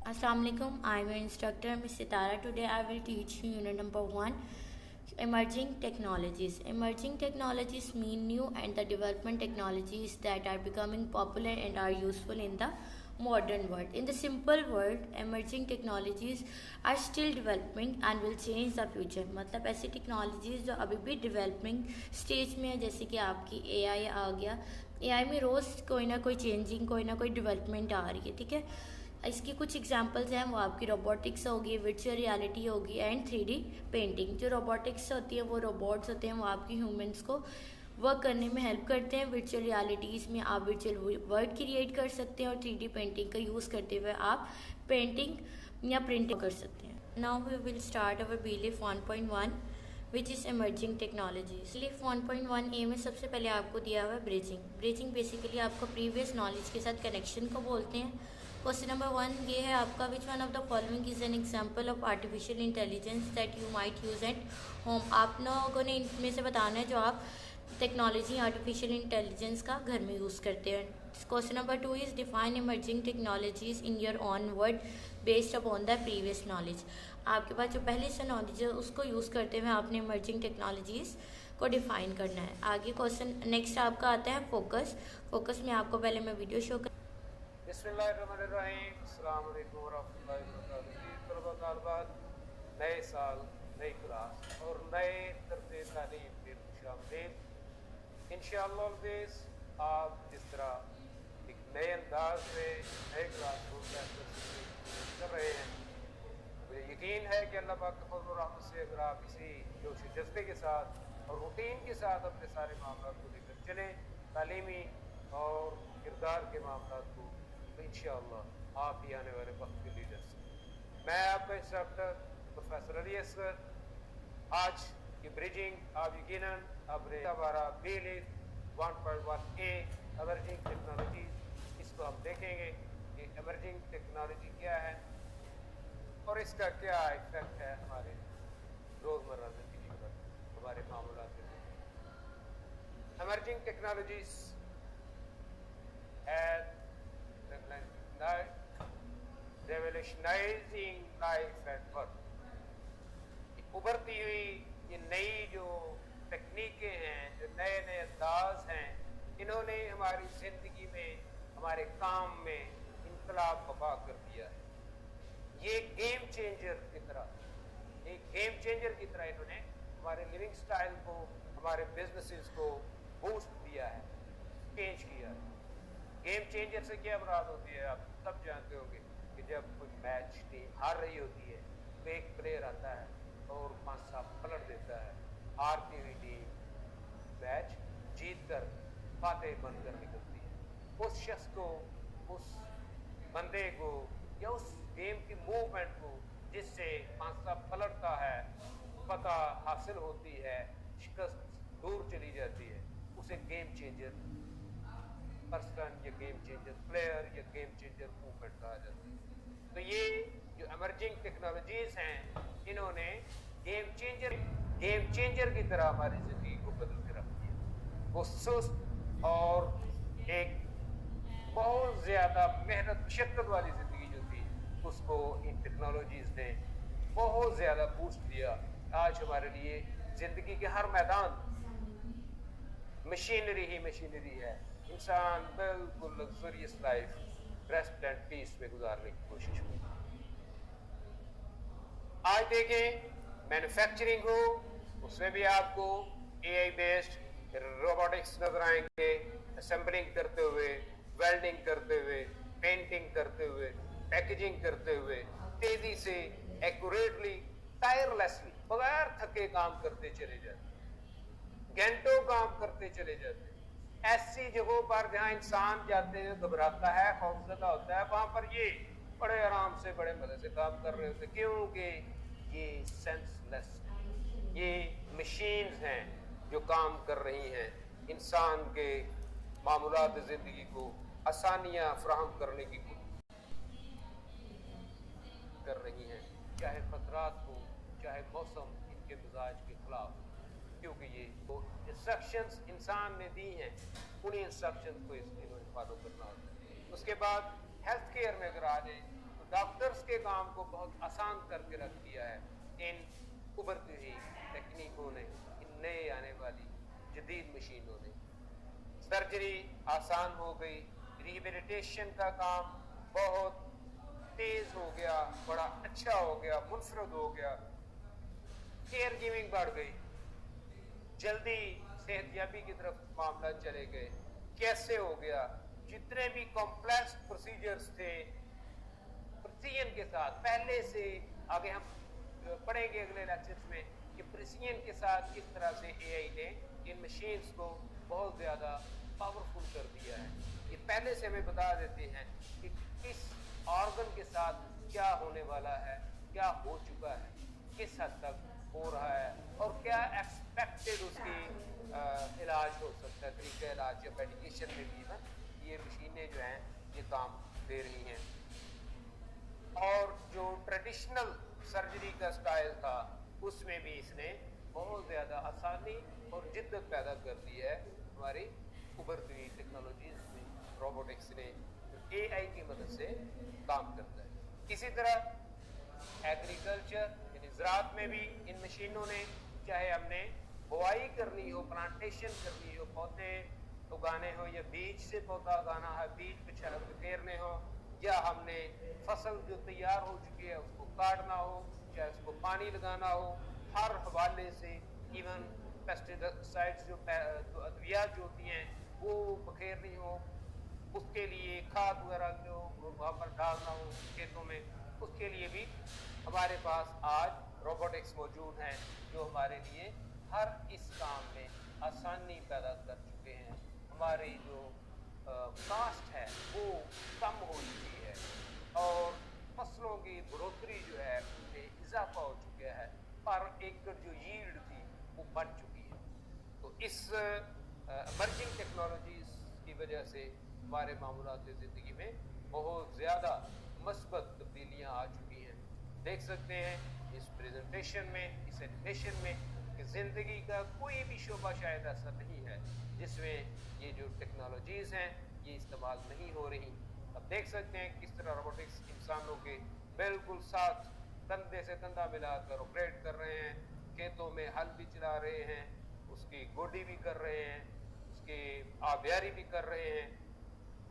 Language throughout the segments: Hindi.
Assalamualaikum. I'm your instructor, Ms. Sitara. Today I will teach you unit number 1, emerging technologies. Emerging technologies mean new and the development technologies that are becoming popular and are useful in the modern world. In the simple word, emerging technologies are still developing and will change the future. मतलब ऐसी टेक्नोलॉजीज जो अभी भी डेवलपिंग स्टेज में है, जैसे कि आपकी एआई आ गया। एआई में रोज़ कोई ना कोई चेंजिंग, कोई ना कोई डेवलपमेंट आ रही है, ठीक है। इसकी कुछ एग्जांपल्स हैं, वो आपकी रोबोटिक्स होगी, वर्चुअल रियलिटी होगी एंड 3D पेंटिंग। जो रोबोटिक्स होती है वो रोबोट्स होते हैं, वो आपकी ह्यूमंस को वर्क करने में हेल्प करते हैं। वर्चुअल रियलिटीज़ में आप वर्चुअल वर्ल्ड क्रिएट कर सकते हैं और 3D पेंटिंग का यूज़ करते हुए आप पेंटिंग या प्रिंटिंग कर सकते हैं। Now we will start our belief 1.1 which is emerging technologies. Belief 1.1 A में सबसे पहले आपको दिया हुआ है ब्रिजिंग। ब्रिजिंग बेसिकली आपको प्रीवियस नॉलेज के साथ कनेक्शन को बोलते हैं। क्वेश्चन नंबर 1 ये है आपका, which one of the following is an example of artificial intelligence that you might use at home. आप लोगों ने इनमें से बताना है जो आप टेक्नोलॉजी आर्टिफिशियल इंटेलिजेंस का घर में यूज़ करते हैं। Question number 2 is define emerging technologies in your on word based upon the previous knowledge. आपके पास जो पहले से नॉलेज है उसको यूज़ करते हुए आपने इमर्जिंग टेक्नोलॉजीज़ को डिफाइन करना है। आगे क्वेश्चन नेक्स्ट आपका आता है फोकस। फोकस में आपको पहले मैं वीडियो शो कर बिस्मिल्लाहिर्रहमानिर्रहीम, अस्सलाम वालेकुम वरहमतुल्लाहि वबरकातुहू। नए साल, नई क्लास और नए तर्ज़े तालीम में खुशामदीद। इंशाअल्लाह आप जिस तरह एक नए अंदाज में नए क्लासरूम में कर रहे हैं, मुझे यकीन है कि अल्लाह पाक के फज़ल और रहमत से अगर आप इसी जोश जज्बे के साथ और रूटीन के साथ अपने सारे मामलों को लेकर चलें, तालीमी और किरदार के मामलों को, तो इंशाअल्लाह आप ही आने वाले वक्त के लीडर्स। मैं आपका इंस्ट्रक्टर प्रोफेसर अली असगर। आज की ब्रिजिंग आप यकीनन अपने हमारा बीलीफ 1.1 ए एमर्जिंग टेक्नोलॉजी, इसको हम देखेंगे कि एमर्जिंग टेक्नोलॉजी क्या है और इसका क्या इफेक्ट है हमारे रोज़मर्रा ज़िंदगी पर, हमारे मामलात में। Emerging technologies revolutionising life and work. उभरती हुई ये नई जो तकनीकें हैं, जो नए नए अंदाज हैं, इन्होंने हमारी ज़िंदगी में, हमारे काम में इनकलाब बर्पा कर दिया है। ये गेम चेंजर की तरह, एक गेम चेंजर की तरह इन्होंने हमारे लिविंग स्टाइल को, हमारे बिजनेसेस को बूस्ट दिया है, चेंज किया है। गेम चेंजर से क्या मुराद होती है आप सब जानते होंगे कि जब कोई मैच टीम हार रही होती है तो एक प्लेयर आता है और 5-7 पलट देता है। हारती हुई टीम मैच जीत कर फातेह बनकर निकलती है। उस शख्स को, उस बंदे को या उस गेम की मूवमेंट को जिससे 5-7 पलटता है, पता हासिल होती है, शिकस्त दूर चली जाती है, उसे गेम चेंजर पर्सन या गेम चेंजर प्लेयर या गेम चेंजर मूवमेंट कहा जाता है। तो ये जो एमर्जिंग टेक्नोलॉजीज हैं, इन्होंने गेम चेंजर की तरह हमारी जिंदगी को बदल के रख दिया। वो सुस्त और एक बहुत ज्यादा मेहनत मशक्कत वाली जिंदगी जो थी, उसको इन टेक्नोलॉजीज ने बहुत ज्यादा बूस्ट दिया। आज हमारे लिए जिंदगी के हर मैदान मशीनरी ही मशीनरी है। इंसान बिल्कुल luxurious life rest and peace में गुजारने की कोशिश में। आज देखें मैन्युफैक्चरिंग हो, उसमें भी आपको एआई बेस्ड रोबोटिक्स नजर आएंगे, असेंबलिंग करते हुए, वेल्डिंग करते हुए, पेंटिंग करते हुए, पैकेजिंग करते हुए, तेजी से, एक्यूरेटली, टायरलेसली, बगैर थके काम करते चले जाते, घंटों काम करते चले जाते। ऐसी जगहों पर जहां इंसान जाते हुए घबराता है, खौफजदा होता है, वहां पर ये बड़े आराम से, बड़े मजे से काम कर रहे होते, क्योंकि ये सेंसलेस, ये मशीन्स हैं जो काम कर रही हैं, इंसान के मामूलात जिंदगी को आसानियां फराहम करने की कर रही हैं, चाहे खतरात हो, चाहे मौसम इनके मिजाज के खिलाफ, क्योंकि ये तो इंस्ट्रक्शंस इंसान ने दी हैं, उन्हीं इंस्ट्रक्शंस को इन्होंने फॉलो करना होता है। उसके बाद हेल्थ केयर में अगर आ जाए तो डॉक्टर्स के काम को बहुत आसान करके रख दिया है इन उभरती हुई तकनीकों ने, इन नए आने वाली जदीद मशीनों ने। सर्जरी आसान हो गई, रिहेबिलिटेशन का काम बहुत तेज हो गया, बड़ा अच्छा हो गया, मुनफरद हो गया, केयर गिविंग बढ़ गई, जल्दी सेहतयाबी की तरफ मामला चले गए। कैसे हो गया? जितने भी कॉम्प्लेक्स प्रोसीजर्स थे प्रिसीजन के साथ, पहले से आगे हम पढ़ेंगे अगले लेक्चर्स में कि प्रिसीजन के साथ किस तरह से एआई ने इन मशीन्स को बहुत ज़्यादा पावरफुल कर दिया है। ये पहले से हमें बता देते हैं कि किस ऑर्गन के साथ क्या होने वाला है, क्या हो चुका है, किस हद तक हो रहा है और क्या एक्सपेक्टेड उसकी इलाज हो सकता है, तरीका इलाज या मेडिकेशन में भी ना ये मशीनें जो हैं ये काम दे रही हैं। और जो ट्रेडिशनल सर्जरी का स्टाइल था उसमें भी इसने बहुत ज़्यादा आसानी और जिद्दत पैदा कर दी है हमारी उभरती हुई टेक्नोलॉजीज में। रोबोटिक्स ने एआई की मदद से काम करता है। इसी तरह एग्रीकल्चर यानी ज़राअत में भी इन मशीनों ने, चाहे हमने बुआई करनी हो, प्लांटेशन करनी हो, पौधे उगाने हो या बीज से पौधा उगाना है, बीज बिखेरने हो, या हमने फसल जो तैयार हो चुकी है उसको काटना हो, चाहे उसको पानी लगाना हो, हर हवाले से इवन पेस्टिसाइड्स जो अद्वियात जो होती हैं वो बखेरनी हो, उसके लिए खाद वगैरह जो वहाँ पर डालना हो खेतों में, उसके लिए भी हमारे पास आज रोबोटिक्स मौजूद हैं जो हमारे लिए हर इस काम में आसानी पैदा कर चुके हैं। हमारी जो कास्ट है वो कम हो चुकी है और फसलों की बढ़ोतरी जो है उसमें इजाफा हो चुका है, पर एकड़ जो यील्ड थी वो बढ़ चुकी है। तो इस इमर्जिंग टेक्नोलॉजीज की वजह से हमारे मामूलात ज़िंदगी में बहुत ज़्यादा मस्बत तब्दीलियाँ आ चुकी हैं। देख सकते हैं इस प्रेजेंटेशन में, इस एनिमेशन में कि ज़िंदगी का कोई भी शोबा शायद ऐसा नहीं है जिसमें ये जो टेक्नोलॉजीज़ हैं ये इस्तेमाल नहीं हो रही। अब देख सकते हैं किस तरह रोबोटिक्स इंसानों के बिल्कुल साथ कंधे से कंधा मिलाकर ऑपरेट कर रहे हैं, खेतों में हल भी चला रहे हैं, उसकी गोडी भी कर रहे हैं, उसकी आबियारी भी कर रहे हैं,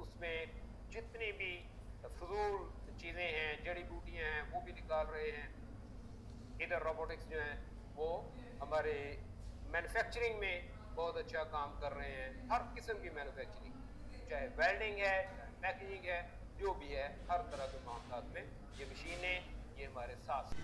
उसमें जितनी भी फजूल चीज़ें हैं, जड़ी बूटियाँ हैं वो भी निकाल रहे हैं। इधर रोबोटिक्स जो हैं वो हमारे मैन्युफैक्चरिंग में बहुत अच्छा काम कर रहे हैं। हर किस्म की मैन्युफैक्चरिंग, चाहे वेल्डिंग है, पैकेजिंग है, जो भी है, हर तरह के मामलों में ये मशीनें ये हमारे साथ।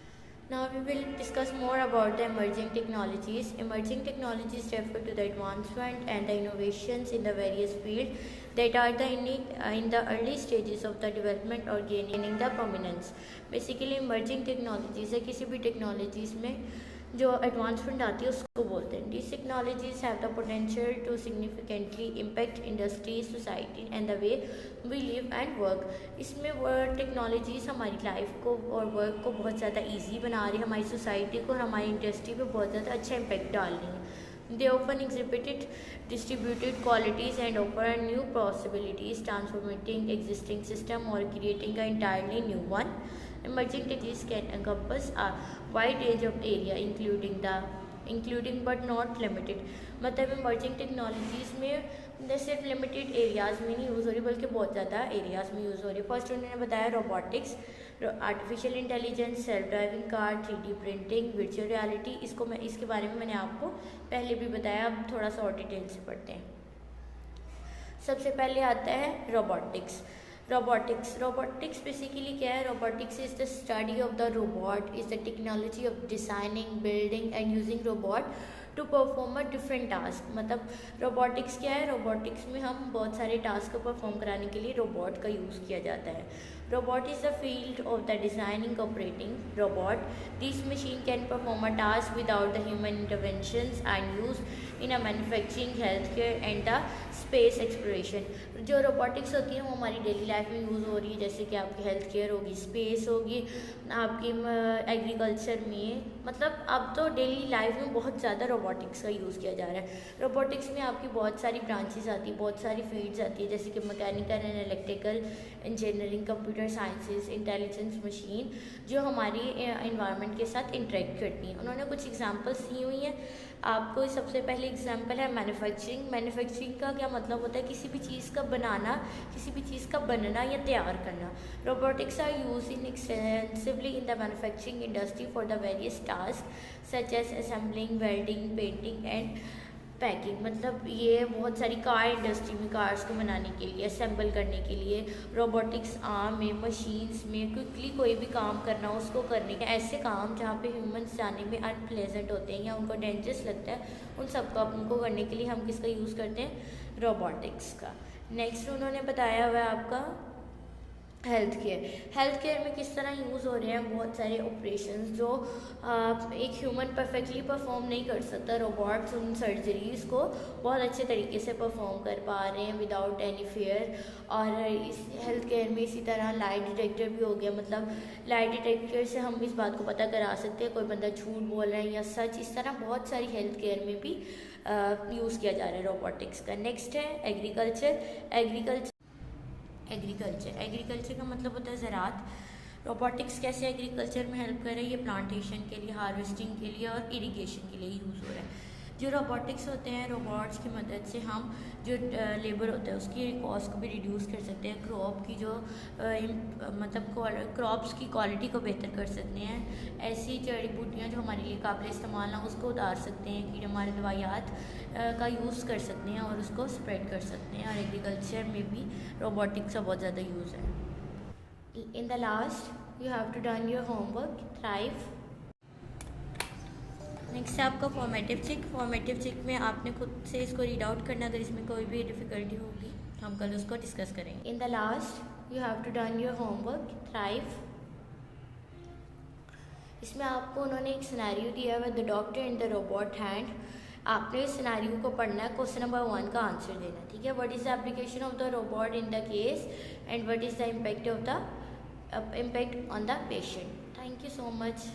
Now we will discuss more about the emerging technologies. Emerging technologies refer to the advancement and the innovations in the various fields that are in the early stages of the development or gaining the prominence. Basically emerging technologies है किसी भी technologies में जो एडवांसमेंट आती है उसको बोलते हैं। These technologies have the potential to significantly impact industry, society and the way we live and work. इसमें वो टेक्नोलॉजीज़ हमारी लाइफ को और वर्क को बहुत ज़्यादा इजी बना रही है, हमारी सोसाइटी को और हमारी इंडस्ट्री पे बहुत ज़्यादा अच्छा इम्पैक्ट डाल रही हैं। They often exhibited distributed qualities and offer new possibilities, transforming existing system or creating an entirely new one. Emerging technologies can encompass a wide range of area, including but not limited. मतलब emerging technologies में सिर्फ लिमिटेड एरियाज़ में नहीं यूज़ हो रही बल्कि बहुत ज़्यादा एरियाज़ में यूज़ हो रही है। फर्स्ट उन्होंने बताया robotics, artificial intelligence, self driving car, 3D printing, virtual reality. इसके बारे में मैंने आपको पहले भी बताया, अब थोड़ा सा और डिटेल से पढ़ते हैं। सबसे पहले आता है रोबोटिक्स। रोबोटिक्स बेसिकली क्या है? Robotics is the study of the robot, is the technology of designing, building and using robot to perform a different task. मतलब रोबोटिक्स क्या है? रोबोटिक्स में हम बहुत सारे टास्क को परफॉर्म कराने के लिए रोबोट का यूज़ किया जाता है। Robot is the field of the designing operating robot. This machine can perform a task without the human interventions and use in a manufacturing, healthcare and the space exploration, जो रोबोटिक्स होती है वो हमारी डेली लाइफ में यूज़ हो रही है, जैसे कि आपकी हेल्थ केयर होगी, स्पेस होगी, आपकी एग्रीकल्चर में, मतलब अब तो डेली लाइफ में बहुत ज़्यादा रोबोटिक्स का यूज़ किया जा रहा है। रोबोटिक्स में आपकी बहुत सारी ब्रांचेस आती है, बहुत सारी फील्ड्स आती है, जैसे कि mechanical and electrical engineering, computer sciences, intelligence machine, जो हमारी इन्वायरमेंट के साथ इंटरेक्ट करती हैं। उन्होंने कुछ एग्जांपल्स दी हुई हैं आपको। सबसे पहले एग्जांपल है मैन्युफैक्चरिंग। मैन्युफैक्चरिंग का क्या मतलब होता है? किसी भी चीज़ का बनाना, किसी भी चीज़ का बनना या तैयार करना। Robotics are use in extensively in the manufacturing industry for the various task such as assembling, welding, painting and packing. मतलब ये बहुत सारी कार इंडस्ट्री में कार्स को बनाने के लिए, असेंबल करने के लिए रोबोटिक्स आर्म में, मशीन्स में क्विकली कोई भी काम करना, उसको करने के ऐसे काम जहाँ पे ह्यूमंस जाने में अनप्लेजेंट होते हैं या उनको डेंजरस लगता है, उन सब का उनको करने के लिए हम किसका यूज़ करते हैं? रोबोटिक्स का। नेक्स्ट उन्होंने बताया हुआ है आपका हेल्थ केयर। हेल्थ केयर में किस तरह यूज़ हो रहे हैं बहुत सारे ऑपरेशंस जो एक ह्यूमन परफेक्टली परफॉर्म नहीं कर सकता, रोबोट्स उन सर्जरीज़ को बहुत अच्छे तरीके से परफॉर्म कर पा रहे हैं विदाउट एनी फेयर। और इस हेल्थ केयर में इसी तरह लाइट डिटेक्टर भी हो गया, मतलब लाइट डिटेक्टर से हम इस बात को पता करा सकते हैं कोई बंदा झूठ बोल रहा है या सच। इस तरह बहुत सारी हेल्थ केयर में भी यूज़ किया जा रहा है रोबोटिक्स का। नेक्स्ट है एग्रीकल्चर। एग्रीकल्चर का मतलब होता है ज़राअत। रोबोटिक्स कैसे एग्रीकल्चर में हेल्प कर रहा है? ये प्लांटेशन के लिए, हार्वेस्टिंग के लिए और इरिगेशन के लिए यूज़ हो रहा है। जो रोबोटिक्स होते हैं, रोबोट्स की मदद से हम जो लेबर होता है उसकी कॉस्ट को भी रिड्यूस कर सकते हैं, क्रॉप की जो मतलब क्रॉप्स की क्वालिटी को बेहतर कर सकते हैं। ऐसी जड़ी बूटियाँ जो हमारे लिए काबिल इस्तेमाल ना, उसको उतार सकते हैं, कीड़े मारे दवाइयात का यूज़ कर सकते हैं और उसको स्प्रेड कर सकते हैं। और एग्रीकल्चर में भी रोबोटिक्स का बहुत ज़्यादा यूज़ है। In the last you have to done your homework, thrive. Next है आपका फॉर्मेटिव चेक। फॉर्मेटिव चेक में आपने खुद से इसको रीड आउट करना, अगर इसमें कोई भी डिफ़िकल्टी होगी हम कल उसको डिस्कस करेंगे। In the last you have to done your homework, thrive. इसमें आपको उन्होंने एक सिनेरियो दिया है, the doctor in the robot hand. आपने इस सिनेरियो को पढ़ना है, क्वेश्चन नंबर 1 का आंसर देना, ठीक है। What is the application of the robot in the case and what is the impact on the patient. Thank you so much.